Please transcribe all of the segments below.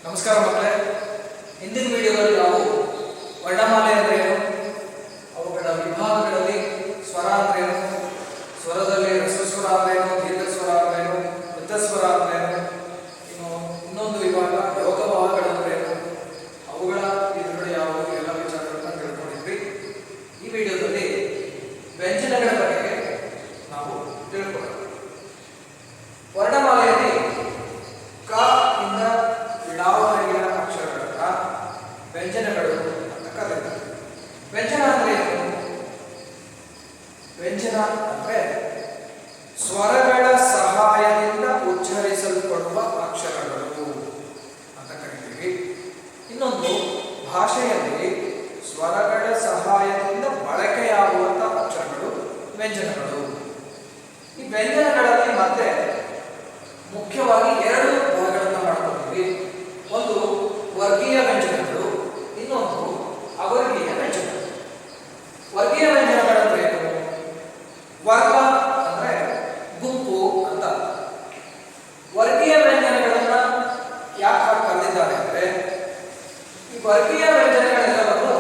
ನಮಸ್ಕಾರ ಮಕ್ಕಳೇ, ಹಿಂದಿನ ವಿಡಿಯೋದಲ್ಲಿ ನಾವು ವರ್ಣಮಾಲೆ ಅಂದ್ರೆ ಏನು, ಅವುಗಳ ವಿಭಾಗಗಳಲ್ಲಿ ಸ್ವರ ಅಂದ್ರೆ ಏನು, ಸ್ವರದಲ್ಲಿ ರಸಸ್ವರ ಅಂದ್ರೆ ಏನು, ದೀರ್ಘಸ್ವರ ಅಂದ್ರೆ ಏನು, ವೃತ್ತಸ್ವರ ಅಂದ್ರೆ ಏನು, ಇನ್ನೊಂದು ವಿಭಾಗ ಯೋಗಭಾಗಗಳು ಅಂದ್ರೆ ಏನು, ಅವುಗಳ ವಿಧಗಳು ಯಾವುವು, ಎಲ್ಲ ವಿಚಾರಗಳನ್ನ ತಿಳ್ಕೊಂಡಿದ್ವಿ. ಈ ವಿಡಿಯೋದಲ್ಲಿ ವ್ಯಂಜನಗಳ ಬಗ್ಗೆ ನಾವು ತಿಳ್ಕೊಳ್ಳೋಣ. ವರ್ಣಮಾಲೆಯಲ್ಲಿ ಕ ಇಂದ ಳವರೆಗಿನ ಅಕ್ಷರಗಳನ್ನ ವ್ಯಂಜನಗಳು ಅಂತ ಕರೀತಾರೆ. ವ್ಯಂಜನ ಅಂದ್ರೆ ಏನು? ವ್ಯಂಜನ ಅಂದ್ರೆ ಸ್ವರಗಳ ಸಹಾಯದಿಂದ ಉಚ್ಚರಿಸಲ್ಪಡುವ ಅಕ್ಷರಗಳು ಅಂತ ಕರಿತೀವಿ. ಇನ್ನೊಂದು, ಭಾಷೆಯಲ್ಲಿ ಸ್ವರಗಳ ಸಹಾಯದಿಂದ ಬಳಕೆಯಾಗುವಂತಹ ಅಕ್ಷರಗಳು ವ್ಯಂಜನಗಳು. ಈ ವ್ಯಂಜನಗಳಲ್ಲಿ ಮತ್ತೆ ಮುಖ್ಯವಾಗಿ ಎರಡು ಭಾಗಗಳನ್ನು ಮಾಡ್ಕೊತೀವಿ. ಒಂದು ವರ್ಗೀಯ ವ್ಯಂಜನಗಳು, ಇನ್ನೊಂದು ಅವರ್ಗೀಯ ವ್ಯಂಜನಗಳು. ವರ್ಗೀಯ ವ್ಯಂಜನಗಳಂದ್ರೆ ಏನು? ವರ್ಗ ಅಂದ್ರೆ ಗುಂಪು ಅಂತ. ವರ್ಗೀಯ ವ್ಯಂಜನಗಳನ್ನ ಯಾಕೆ ಕರೆದಿದ್ದಾರೆ ಅಂದ್ರೆ, ಈ ವರ್ಗೀಯ ವ್ಯಂಜನಗಳೆಲ್ಲವನ್ನು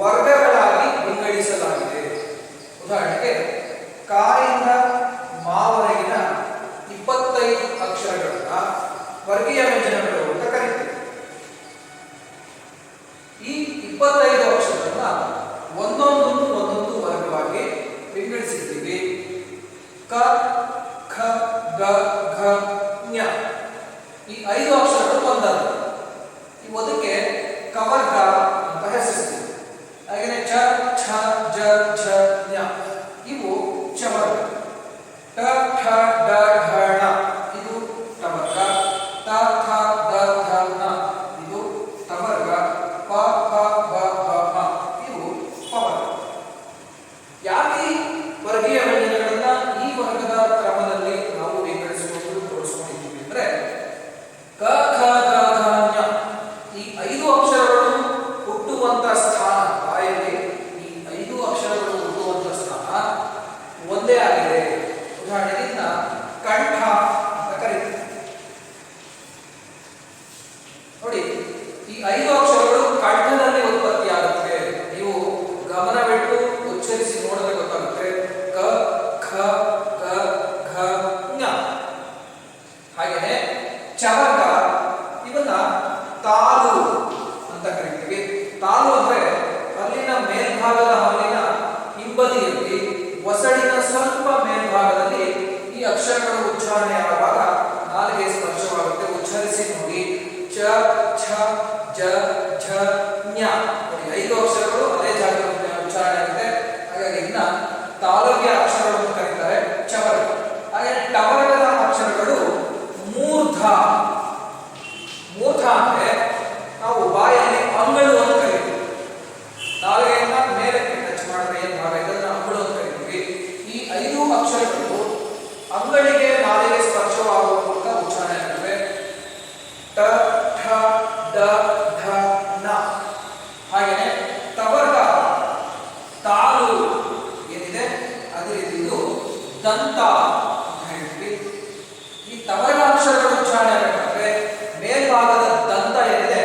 ವರ್ಗಗಳಾಗಿ ವಿಂಗಡಿಸಲಾಗಿದೆ. ಉದಾಹರಣೆಗೆ ಕಾಯಿಂದ ಮಾವರೆಗಿನ 25 ಅಕ್ಷರಗಳನ್ನ ವರ್ಗೀಯ ವ್ಯಂಜನಗಳು ಅಂತ ಕರೀತೀವಿ. ಈ 25 ಅಕ್ಷರಗಳನ್ನ ಒಂದೊಂದು ವರ್ಗವಾಗಿ ವಿಂಗಡಿಸಿದ್ದೀವಿ. ಕ, ಖ, ಗ, ಘ, ಞ. ಈ 5 ಅಕ್ಷರಗಳು ಒಂದಲ್ಲ. ಅದಕ್ಕೆ ಕವರ್ಗ ಅಂತ ಹೆಸರಿಸ್ತೀವಿ. ಹಾಗೆಯೇ ಚ, ಛ, ಜ, ಝ, ಞ ಇವು ಚವರ್ಗ. ಟ, ಠ, ಡ, ಢ, ಣ ಇದು ಟವರ್ಗ. ತ, ಥ, ದ, ಧ, ನ ಇದು ತವರ್ಗ. ಪ, ಫ, ಬ, ಭ, ಮ ಇವು ಪವರ್ಗ. ಯಾಕೆ ವರ್ಗೀಯ ವ್ಯಂಜನಗಳನ್ನ ಈ ವರ್ಗದ ಕ್ರಮದಲ್ಲಿ ನಾವು ವಿಂಗಡಿಸಿಕೊಂಡು ತೋರಿಸ್ಕೊಂಡಿದ್ದೀವಿ ಅಂದ್ರೆ, ಕ, ಖ, ಗ, ಘ, ಞ ಈ 5 ಅಕ್ಷರಗಳು ಹುಟ್ಟುವಂತ ಸ್ಥಾನ, ಬಾಯಲ್ಲಿ ಈ 5 ಅಕ್ಷರಗಳು ಹುಟ್ಟುವಂತ ಸ್ಥಾನ ಒಂದೇ ಆಗಿದೆ. ಉದಾಹರಣೆಗೆ ಕಂಠ ಅಂತ ಕರೀತೀವಿ. ನೋಡಿ, ಈ 5 ಅಕ್ಷರಗಳು ಕಂಠದಲ್ಲಿ ಉತ್ಪತ್ತಿಯಾಗುತ್ತವೆ. ನೀವು ಗಮನವಿಟ್ಟು ಉಚ್ಚರಿಸಿ ನೋಡಿದ್ರೆ ಗೊತ್ತಾಗುತ್ತೆ. ಕ, ಖ, ಗ, ಘ, ಞ. ಹಾಗೆಯೇ ಚವರ್ಗ, ಇವನ್ನ ತಾಲು ಅಂತ ಕರೀತೀವಿ. ತಾಲು ಅಂದ್ರೆ ಹಲ್ಲಿನ ಮೇಲ್ಭಾಗದ ಹಲ್ಲಿನ ಹಿಂಬದಿಯಲ್ಲಿ ಒಸಡಿನ ಸ್ವಲ್ಪ ಮೇಲ್ಭಾಗದಲ್ಲಿ ಈ ಅಕ್ಷರಗಳು ಉಚ್ಚಾರಣೆ ಆಗುವಾಗ ನಾಲಿಗೆ ಸ್ಪರ್ಶವಾಗುತ್ತೆ. ಉಚ್ಚರಿಸಿ ನೋಡಿ. ಚ, ಛ, ಜ, ಝ, ಞ. ನೋಡಿ, 5 ಅಕ್ಷರಗಳು ಅದೇ ಜಾಗದಲ್ಲಿ ಉಚ್ಚಾರಣೆ ಆಗುತ್ತೆ. ಹಾಗಾಗಿ ಇನ್ನ ತಾಲೂಕಿಯ ಅಕ್ಷರಗಳನ್ನು ಕರೀತಾರೆ ಚವರ್ಗ. ಹಾಗೆ ಟವರ್ಗದ ಅಕ್ಷರಗಳು ಮೂರ್ಧ. ಮೂರ್ಧ ಅಂದ್ರೆ ನಾವು ಬಾಯಲ್ಲಿ ಅಂಗಳು ಅಂತ ಕರೀತೀವಿ. ನಾಲಿಗೆಯನ್ನ ಮೇಲಕ್ಕೆ ಟಚ್ ಮಾಡಿದ್ರೆ ಏನ್ ಭಾಗ ಇದನ್ನ ಅಂಗಳು ಅಂತ ಕರೀತೀವಿ. ಈ 5 ಅಕ್ಷರಗಳು ಅಂಗಳಿಗೆ ನಾಲಿಗೆ ಸ್ಪರ್ಶವಾಗುವ ಮೂಲಕ ಉಚ್ಚಾರಣೆ ಆಗುತ್ತವೆ. ಟ, ಠ, ಡ, ಢ, ನ. ಹಾಗೆಯೇ ತವರ್ಗ ತಾಲು ಏನಿದೆ ಅದೇ ರೀತಿ ಇದು ದಂತ ಅಂತ ಹೇಳ್ತೀವಿ. ಈ ತವರ್ಗ ಅಕ್ಷರಗಳು ಉಚ್ಚಾರಣೆ ಆಗಬೇಕಾದ್ರೆ ಮೇಲ್ಭಾಗದ ದಂತ ಏನಿದೆ,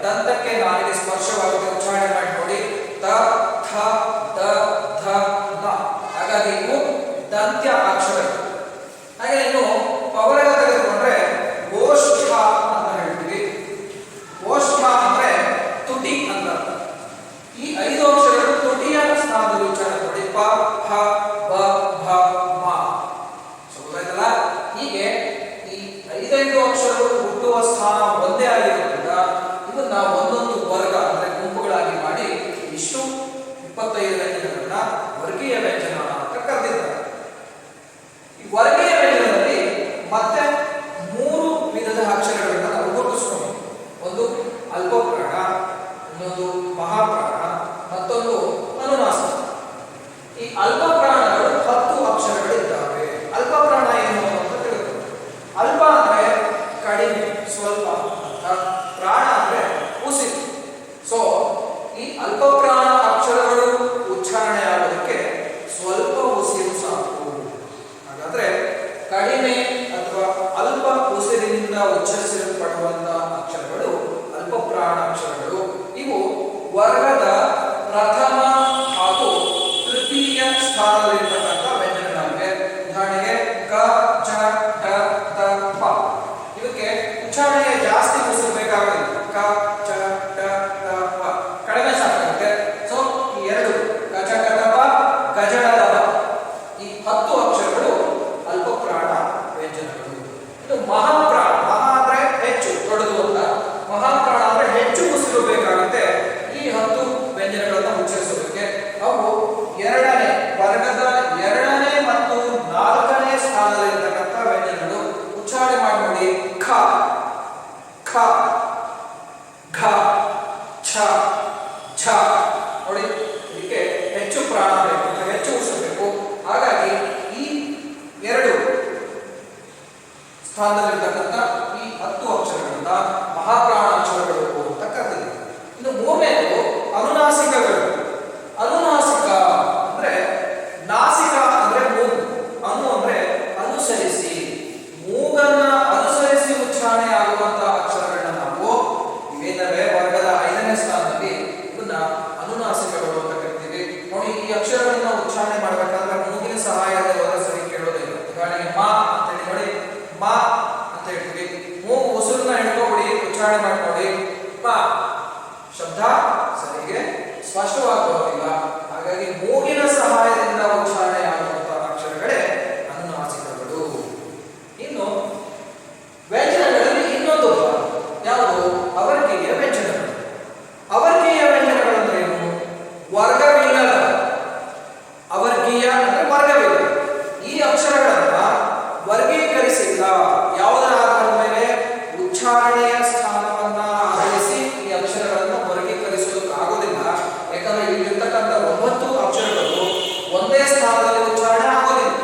ದಂತಕ್ಕೆ ನಾಲಿಗೆ ಸ್ಪರ್ಶವಾಗುತ್ತೆ. ಉಚ್ಚಾರಣೆ ಮಾಡಿ ನೋಡಿ. ತ, ಥ, ದ, ಧ, ನ. ಹಾಗಾಗಿ ಇವು ದಂತ್ಯ ಅಕ್ಷರಗಳು. ಹಾಗೆ ಇನ್ನು ಪವರ್ಗ ತೆಗೆದುಕೊಂಡ್ರೆ ಓಷ್ಠ ಅಂತ ಹೇಳ್ತೀವಿ. ಓಷ್ಠ ಅಂದ್ರೆ ತುಟಿ ಅಂತ. ಈ 5 ಅಕ್ಷರಗಳು ತುಟಿಯ ಸ್ಥಾನದಲ್ಲಿ ಉಚ್ಚಾರಣೆ ಮಾಡಿ. ಪ, ಫ, ಬ, ಭ, ಮ. ಗೊತ್ತಾಯ್ತಲ್ಲ? ಹೀಗೆ ಈ 5 ಅಕ್ಷರಗಳು ಹುಟ್ಟುವ ಸ್ಥಾನ ಒಂದೇ ಆಗಿರೋದ್ರಿಂದ ಇವನ್ನ ಒಂದೊಂದು ವರ್ಗ ಅಂದ್ರೆ ಗುಂಪುಗಳಾಗಿ ಮಾಡಿ ಇಷ್ಟು 25 ವ್ಯಂಜನಗಳನ್ನ ವರ್ಗೀಯ ವ್ಯಂಜನ ಅಂತ ಕರೆದಿದ್ದಾರೆ. ಈ ವರ್ಗೀಯ ವ್ಯಂಜನದಲ್ಲಿ ಮತ್ತೆ 3 ವಿಧದ ಅಕ್ಷರಗಳನ್ನ ನಾವು ಗುರುತಿಸ್ಕೊಂಡು, ಒಂದು ಅಲ್ಪಪ್ರಾಣ, ಇನ್ನೊಂದು ಮಹಾಪ್ರಾಣ, ಮತ್ತೊಂದು ಅನುನಾಸ. ಈ ಅಲ್ಪಪ್ರಾಣಗಳು 10 ಅಕ್ಷರಗಳಿದ್ದಾವೆ. ಅಲ್ಪಪ್ರಾಣ ಏನು ಅಂತ ತಿಳಿದುಕೊಳ್ಳಿ. ಅಲ್ಪ ಅಂದ್ರೆ ಕಡಿಮೆ, ಸ್ವಲ್ಪ. ಮಹಾಪ್ರಾಣ, ಮಹಾ ಅಂದ್ರೆ ಹೆಚ್ಚು, ದೊಡ್ಡದು ಅಂತ, ಮಹಾಪ್ರಾಣ ಅಂದ್ರೆ ಹೆಚ್ಚು ಉಸಿರು ಬೇಕಾಗುತ್ತೆ ಈ 10 ವ್ಯಂಜನಗಳನ್ನು ಉಚ್ಚರಿಸೋದಕ್ಕೆ. ಅವು ಎರಡನೇ ವರ್ಗದ ಎರಡನೇ ಮತ್ತು ನಾಲ್ಕನೇ ಸ್ಥಾನದಲ್ಲಿರ್ತಕ್ಕಂಥ ವ್ಯಂಜನಗಳು. ಉಚ್ಚಾರಣೆ ಮಾಡಿ ನೋಡಿ. ಖ, ಖ, ಘ, ಛ, ಛ. ನೋಡಿ, ಇದಕ್ಕೆ ಹೆಚ್ಚು ಪ್ರಾಣ ಬೇಕು, ಹೆಚ್ಚು ಉಸಿರಬೇಕು. ಹಾಗಾಗಿ ಈ ಎರಡು ಸ್ಥಾನದಲ್ಲಿರ್ತಕ್ಕಂಥ ಈ 10 ಅಕ್ಷರಗಳಿಂದ ಮಹಾಪ್ರಾಣ ಅಕ್ಷರಗಳು ಅಂತ ಕರೆದಿದೆ. ಇನ್ನು ಮೂರನೇದು ಅನುನಾಸಿಕಗಳು. ಅನುನಾಸಿಕ ಅಂದ್ರೆ ನಾಸಿಕ ಅಂದ್ರೆ ಮೂಗು, ಅನು ಅಂದ್ರೆ ಅನುಸರಿಸಿ, ಮೂಗನ್ನ ಅನುಸರಿಸಿ ಉಚ್ಚಾರಣೆ ಆಗುವಂತಹ ಅಕ್ಷರಗಳನ್ನ ನಾವು ಇವೇನವೇ ವರ್ಗದ 5ನೇ ಸ್ಥಾನದಲ್ಲಿ ಇವನ್ನ ಅನುನಾಸಿಕಗಳು ಅಂತ ಕರಿತೀವಿ. ನೋಡಿ, ಈ ಅಕ್ಷರಗಳನ್ನ ಉಚ್ಚಾರಣೆ ಮಾಡಬೇಕಾದ್ರೆ ಮೂಗಿನ ಸಹಾಯದ ಸರಿ ಕೇಳೋದಿಲ್ಲ. ಉದಾಹರಣೆಗೆ ಮಾ ಅಂತ ಹೇಳಿ ನೋಡಿ, ಮಾ ಅಂತ ಹೇಳ್ತೀವಿ. ಮೂಗು ಉಸಿರನ್ನ ಹಿಡ್ಕೊಬಿಡಿ, ಉಚ್ಚಾರಣೆ ಮಾಡ್ಕೊಳ್ಳಿ. ಮಾ ಶಬ್ದ ಸರಿಗೆ ಸ್ಪಷ್ಟವಾಗಿ ಬರೋದಿಲ್ಲ. ಹಾಗಾಗಿ ಮೂಗಿನ ಸಹಾಯದಿಂದ ಉಚ್ಚಾರಣೆ ಆಗುವಂತಹ ಅಕ್ಷರಗಳೇ ಅನುನಾಸಿಕಗಳು. ಇನ್ನು ವ್ಯಂಜನಗಳಲ್ಲಿ ಇನ್ನೊಂದು ಯಾವುದು? ಅವರ್ಗೀಯ ವ್ಯಂಜನಗಳು. ಅವರ್ಗೀಯ ವ್ಯಂಜನಗಳು ಅಂದ್ರೆ ಏನು? ವರ್ಗವಿಲ್ಲದ, ಅವರ್ಗೀಯ ಅಂದ್ರೆ ವರ್ಗವಿಲ್ಲ. ಈ ಅಕ್ಷರಗಳನ್ನ ವರ್ಗೀಕರಿಸಿಲ್ಲ. ಯಾವುದರ ಆಧಾರದ ಮೇಲೆ? ಉಚ್ಚಾರಣೆಯ ಸ್ಥಾನವನ್ನ ಆಧರಿಸಿ ಈ ಅಕ್ಷರಗಳನ್ನು ವರ್ಗೀಕರಿಸೋದಕ್ಕಾಗೋದಿಲ್ಲ. ಯಾಕಂದ್ರೆ ಇಲ್ಲಿರ್ತಕ್ಕಂಥ 9 ಅಕ್ಷರಗಳು ಒಂದೇ ಸ್ಥಾನದಲ್ಲಿ ಉಚ್ಚಾರಣೆ ಆಗೋದಿಲ್ಲ.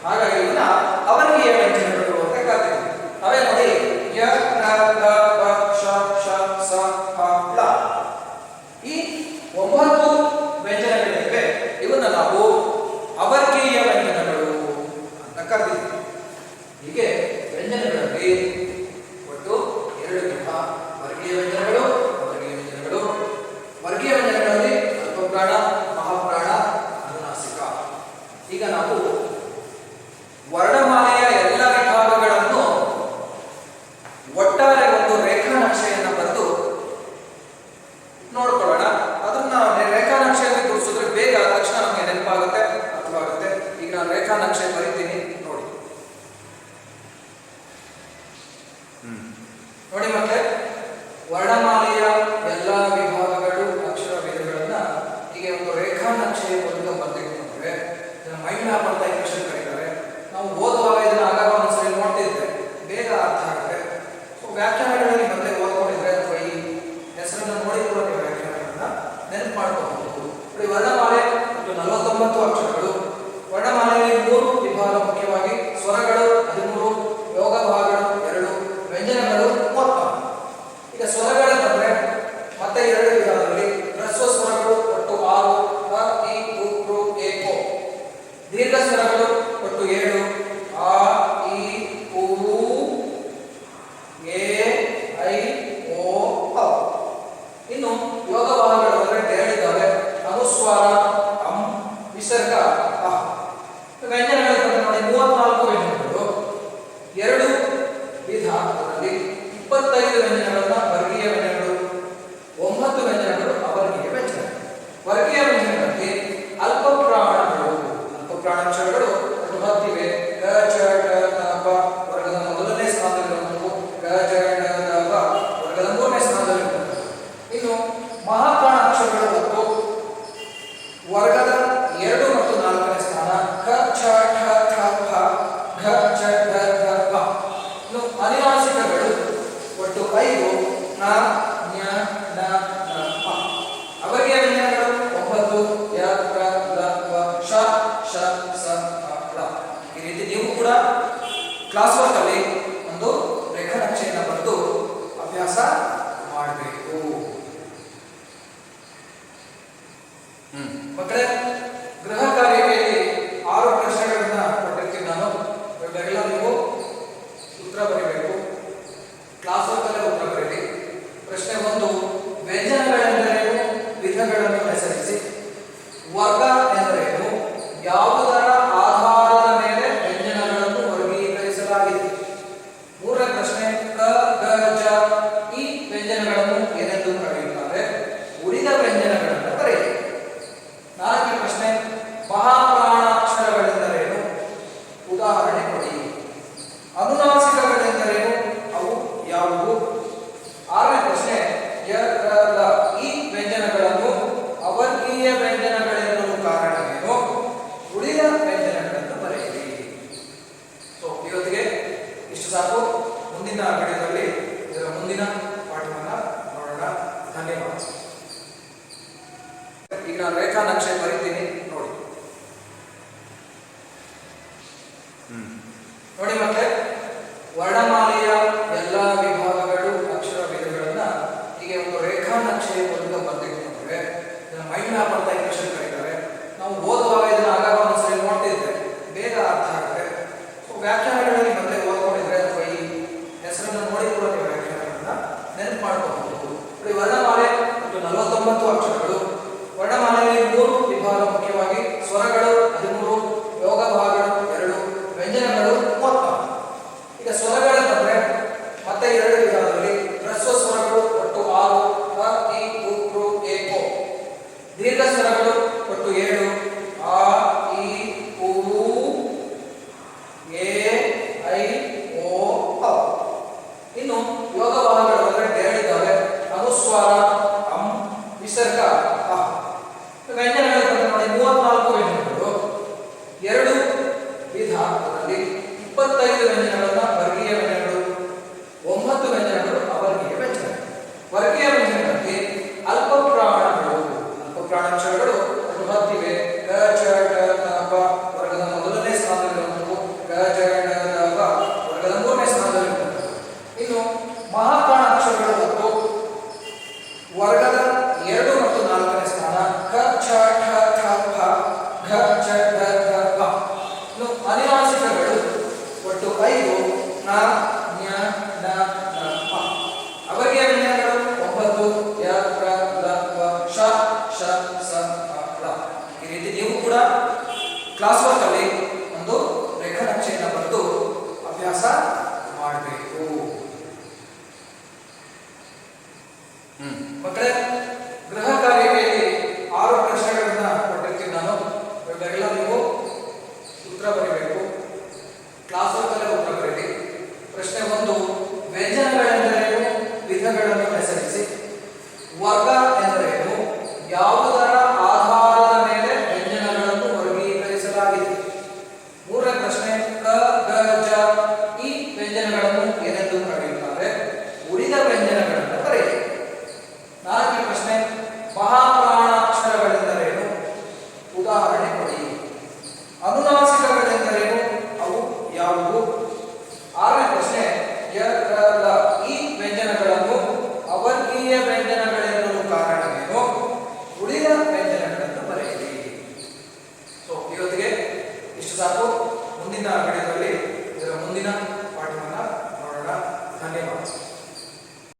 ಹಾಗಾಗಿ ಇವನ್ನ ಅವರ್ಗೀಯ ವ್ಯಂಜನಗಳು ಅಂತ ಕರೀತೀವಿ. ಅವೇ ನೋಡಿ, ಯ, ರ, ಗ, ಪ, ಶ, ಶ, ಸ, ಹ, ಳ. ಈ 9 ವ್ಯಂಜನಗಳಿವೆ. ಇವನ್ನ ನಾವು ಅವರ್ಗೀಯ ವ್ಯಂಜನಗಳು ಅಂತ ಕರೀತೀವಿ. ಹೀಗೆ ವ್ಯಂಜನಗಳಲ್ಲಿ ಒಟ್ಟು 2 ವಿಧ: ವರ್ಗೀಯ ವ್ಯಂಜನಗಳು, ಅವರ್ಗೀಯ ವ್ಯಂಜನಗಳು. ವರ್ಗೀಯ ವ್ಯಂಜನಗಳಲ್ಲಿ ಅಲ್ಪಪ್ರಾಣ, ಮಹಾಪ್ರಾಣ, ಅನುನಾಸಿಕ. ಈಗ ನಾವು ವರ್ಣಮಾಲೆಯ ಎಲ್ಲ ವಿಭಾಗಗಳನ್ನು ಒಟ್ಟಾರೆ ಒಂದು ರೇಖಾ ನಕ್ಷೆಯನ್ನು ಬರೆದು ನೋಡ್ಕೊಳ್ಳೋಣ. ಅದನ್ನ ರೇಖಾ ನಕ್ಷೆಯಲ್ಲಿ ಗುರುಸಿದ್ರೆ ಬೇಗ ತಕ್ಷಣ ನಮಗೆ ನೆನಪಾಗುತ್ತೆ, ಅರ್ಥವಾಗುತ್ತೆ. ಈಗ ನಾನು ರೇಖಾ ನಕ್ಷೆ ಬರೀತೀನಿ, ನೋಡಿ. ನೋಡಿ ಮತ್ತೆ ವರ್ಣಮಾಲೆಯ ಎಲ್ಲ ವಿಭಾಗಗಳು, ಅಕ್ಷರ ವಿಧಗಳನ್ನ ಹೀಗೆ ಒಂದು ರೇಖಾ ನಕ್ಷೆಯ ಮೂಲಕ ಬರ್ತಿರ್ತವೆ. ಇದನ್ನ ಮೈಂಡ್ ಮ್ಯಾಪ್ ಅಂತ ಇಂಗ್ಲಿಷ್ ಕರೀತಾರೆ. ನಾವು ಓದುವಾಗ ಇದನ್ನ ಆಗಾಗ ಒಂದ್ಸರಿ ನೋಡ್ತಿದ್ರೆ ಬೇಗ ಅರ್ಥ ಆಗುತ್ತೆ. ವ್ಯಾಖ್ಯಾನಗಳಲ್ಲಿ ಮತ್ತೆ ಓದ್ಕೊಂಡಿದ್ರೆ ಅಥವಾ ಈ ಹೆಸರನ್ನ ನೋಡಿ ಕೂಡ ನೀವು ವ್ಯಾಖ್ಯಾನಗಳನ್ನ ನೆನಪು ಮಾಡ್ಕೋಬಹುದು. ನೋಡಿ, ವರ್ಣಮಾಲೆ ಮತ್ತು 49 ಅಕ್ಷರಗಳು. ವರ್ಣಮಾಲೆಯಲ್ಲಿ 3 ವಿಭಾಗ ಮುಖ್ಯವಾಗಿ: ಸ್ವರಗಳು 13, ಯೋಗ ಭಾಗಗಳು 2, ವ್ಯಂಜನಗಳು 30. ಈಗ ಸ್ವರಗಳಂತಂದ್ರೆ ಮತ್ತೆ 2 ವಿಧಗಳಲ್ಲಿ. ಹ್ರಸ್ವ ಸ್ವರಗಳು ಒಟ್ಟು 6: ಅ, ಇ, ಉ, ಋ, ಎ, ಓ. ದೀರ್ಘ ಸ್ವರಗಳು ಒಟ್ಟು 7: ಆ, ಇ, ಉ, ಎ, ಐ, ಓ, ಔ. ಇನ್ನು ಯೋಗ ಭಾಗಗಳು ಅಂದ್ರೆ 2 ಇದ್ದಾವೆ: ಅನುಸ್ವಾರ ಅಂ, ವಿಸರ್ಗ ಅ. ವ್ಯಂಜನಗಳು ನೋಡಿ 34 ವ್ಯಂಜನಗಳು. 2 ವಿಧ, ಅದರಲ್ಲಿ 25 ವ್ಯಂಜನಗಳನ್ನ ವರ್ಗೀಯ ವ್ಯಂಜನಗಳು, 9 ವ್ಯಂಜನಗಳು ಅವರ್ಗೀಯ ವ್ಯಂಜನ. ವರ್ಗೀಯ ವ್ಯಂಜನಗಳಲ್ಲಿ ಅಲ್ಪಪ್ರಾಣಗಳು, ಅಲ್ಪಪ್ರಾಣಾಕ್ಷರಗಳು 10 ಇವೆ. ಗ, ಚ, ಡ, ತ, ಬ ವರ್ಗದ ಮೊದಲನೇ ಸ್ಥಾನದಲ್ಲಿರುವಂಥವು. ಗ, ಚ, ಡ, ತ, ಬ ವರ್ಗದ 3ನೇ ಸ್ಥಾನದಲ್ಲಿರುವಂಥವು. ಇನ್ನು ಮಹಾಪ್ರಾಣ ಅಕ್ಷರಗಳು ಒಟ್ಟು ವರ್ಗದ 2 ಮತ್ತು 4ನೇ ಸ್ಥಾನ. ಕ, ಛ, ಠ, ಥ, ಫ, ಘ, ಚ, ಢ, ಧ, ಪ. ಇನ್ನು ಅನುನಾಸಿಕಗಳು ಒಟ್ಟು 5: ನ, ನ್ಯ, ನ, ನ, ಪ. ಅವರ್ಗೀಯ ವ್ಯಂಜನಗಳು 9: ಯ, ರ, ಲ, ವ, ಶ, ಶ, ಸ, ಹ, ಳ. ಈ ರೀತಿ ನೀವು ಕೂಡ ಕ್ಲಾಸ್ ವರ್ಕ್ ಅಲ್ಲಿ ಒಂದು ರೇಖಾ ನಕ್ಷೆಯನ್ನು ಬರೆದು ಅಭ್ಯಾಸ ಮಾಡಬೇಕು. ಮಕ್ಕಳೇ, ಗೃಹ ಕಾರ್ಯದಲ್ಲಿ 6 ಪ್ರಶ್ನೆಗಳನ್ನ ಕೊಟ್ಟಿರ್ತೀನಿ ನಾನು. ಇವೆಲ್ಲ ನೀವು ಉತ್ತರ ಬರೀಬೇಕು. ಕ್ಲಾಸ್ ವರ್ಕ್ ಅಲ್ಲೇ ಉತ್ತರ ಬರೀರಿ. ಪ್ರಶ್ನೆ 1: ವ್ಯಂಜನಗಳೆಂದರೇನು? ವಿಧಗಳನ್ನು ಹೆಸರಿಸಿ. ವರ್ಗ ಎಂದರೇನು? ಯಾವುದರ ಆಧಾರದ ಮೇಲೆ ವ್ಯಂಜನಗಳನ್ನು ವರ್ಗೀಕರಿಸಲಾಗಿದೆ? 3ನೇ ಪ್ರಶ್ನೆ: ಕ, ಗ, ಜ ಈ ವ್ಯಂಜನಗಳನ್ನು ಏನೆಂದು ಕರೆಯುತ್ತಾರೆ? ಉಳಿದ ವ್ಯಂಜನಗಳನ್ನು ಬರೆಯಿರಿ. 4ನೇ ಪ್ರಶ್ನೆ: ಮಹಾಪ್ರಾಣಾಕ್ಷರಗಳೆಂದರೇನು? ಉದಾಹರಣೆ ಕೊಡಿ. ಅನುನಾಸಿಕಗಳೆಂದರೇನು? ಮುಂದಿನ ವಿಡಿಯೋದಲ್ಲಿ ಇದರ ಮುಂದಿನ ಪಾಠವನ್ನು ನೋಡೋಣ. ಧನ್ಯವಾದ. ಈಗ ನಾನು ರೇಖಾ ನಕ್ಷೆ ಬರೀತೀನಿ ನೋಡಿ. ನೋಡಿ ಮತ್ತೆ ವರ್ಣಮಾಲೆಯ ಎಲ್ಲ ವಿಭಾಗಗಳು ಅಕ್ಷರ ವಿಧಗಳನ್ನ ಹೀಗೆ ಒಂದು ರೇಖಾ ನಕ್ಷೆಯ ಮೂಲಕ ಬರ್ತಿರ್ತವೆ. ಇದನ್ನ ಮೈಂಡ್ ಮ್ಯಾಪ್ ಅಂತ ಇಂಗ್ಲಿಷಲ್ಲಿ ಕರೀತಾರೆ. ನಾವು ಓದುವಾಗ ಇದನ್ನ ಆಗಾಗ ಒಂದ್ಸರಿ ನೋಡ್ತಿದ್ರೆ ಬೇಗ ಅರ್ಥ ಆಗುತ್ತೆ. ವ್ಯಾಖ್ಯಾನಗಳಲ್ಲಿ ಮತ್ತೆ ಓದ್ಕೊಂಡಿದ್ರೆ ಅಥವಾ ಈ ಹೆಸರನ್ನು ನೋಡಿ ಕೂಡ ನೀವು ವ್ಯಾಖ್ಯಾನಗಳನ್ನ ನೆನಪು ಮಾಡ್ಕೋಬಹುದು. ವರ್ಣಮಾಲೆ ಮತ್ತು 49 ಅಕ್ಷರಗಳು. ವರ್ಣಮಾಲೆಯಲ್ಲಿ 3 ವಿಭಾಗ ಮುಖ್ಯವಾಗಿ: ಸ್ವರಗಳು 13, ಯೋಗ ಭಾಗಗಳು 2, ವ್ಯಂಜನಗಳು 36. ಈಗ ಸ್ವರಗಳ ಬಂದ್ರೆ ಮತ್ತೆ 2 ವಿಧಾನದಲ್ಲಿ ಹ್ರಸ್ವ ಸ್ವರಗಳು ಒಟ್ಟು 6, ಅ, ಇ, ಉ, ಋ, ಎ, ಓ. ದೀರ್ಘ ಸ್ವರಗಳು ಒಟ್ಟು 7, ಆ, ಇ, ಉ, ಎ, ಐ, ಓ, ಔ. ಇನ್ನು ಯೋಗ ಭಾಗಗಳು ಅಂದ್ರೆ 2 ಇದ್ದಾವೆ: ಅನುಸ್ವಾರ ಅಂ, ವಿಸರ್ಗ ಅ. ವ್ಯಂಜನಗಳ ನೋಡಿ 34 ವ್ಯಂಜನಗಳು. 2 ವಿಧ, ಅದರಲ್ಲಿ 25 ವ್ಯಂಜನಗಳನ್ನ ವರ್ಗೀಯ ವ್ಯಂಜನಗಳು, 9 ವ್ಯಂಜನಗಳು ಅವರ್ಗೀಯ ವ್ಯಂಜನ. ವರ್ಗೀಯ ವ್ಯಂಜನಗಳಲ್ಲಿ ಅಲ್ಪ ಪ್ರಾಣಗಳು, ಅಲ್ಪ ಪ್ರಾಣಾಕ್ಷರಗಳು 10 ಇವೆ. ಗ, ಚ, ಡ, ತ, ಪ ವರ್ಗದ ಮೊದಲನೇ ಸ್ಥಾನದಲ್ಲಿರುವಂಥವು. ಗ, ಚ, ಡ, ತ, ಪ ವರ್ಗದ 3ನೇ ಸ್ಥಾನದಲ್ಲಿರುವಂಥವು. ಇನ್ನು ಮಹಾಪ್ರಾಣ ಅಕ್ಷರಗಳು ಮತ್ತು ವರ್ಗದ 2 ಮತ್ತು 4ನೇ ಸ್ಥಾನ. ಕ, ಛ, ಠ, ಥ, ಪ, ಘ, ಚ, ಢ, ಧ, ಪ. ಇನ್ನು ಅನುನಾಸಿಕಗಳು ಒಟ್ಟು 5: ನ, ಜ್ಞ, ನ, ನ, ಪ. ಅವರ್ಗೀಯ ವ್ಯಂಜನಗಳು 9: ಯ, ಪ್ರ, ಲ, ವ, ಶ, ಶ, ಸ, ಪ, ಳ. ಈ ರೀತಿ ನೀವು ಕೂಡ ಕ್ಲಾಸ್ ವರ್ಕ್ ಅಲ್ಲಿ ಒಂದು ರೇಖಾ ನಕ್ಷೆಯನ್ನು ಬರೆದು ಅಭ್ಯಾಸ ಮಾಡಬೇಕು. ಮಕ್ಕಳೇ, ಗೃಹ ಕಾರ್ಯದಲ್ಲಿ 6 ಪ್ರಶ್ನೆಗಳನ್ನ ಕೊಟ್ಟಿರ್ತೀನಿ ನಾನು. ಇವೆಲ್ಲ ನೀವು ಉತ್ತರ ಬರೀಬೇಕು. ಕ್ಲಾಸ್ ವರ್ಕ್ ಅಲ್ಲೇ ಉತ್ತರ ಬರೀರಿ. ಪ್ರಶ್ನೆ 1: ವ್ಯಂಜನಗಳೆಂದರೇನು? ವಿಧಗಳನ್ನು ಹೆಸರಿಸಿ. ವರ್ಗ